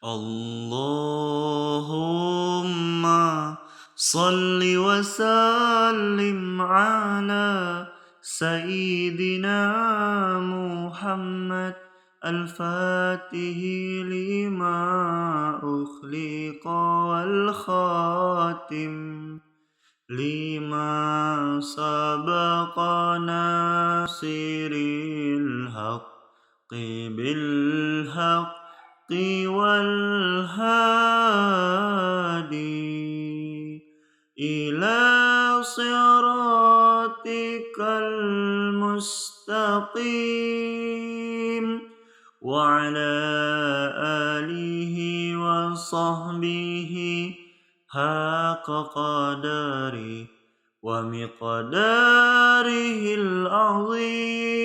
اللهم صل وسلم على سيدنا محمد الفاتح لما أخلق والخاتم لما سبق ناصر الحق بالحق والهادي إلى صراطك المستقيم وعلى آله وصحبه حق قدره ومقداره العظيم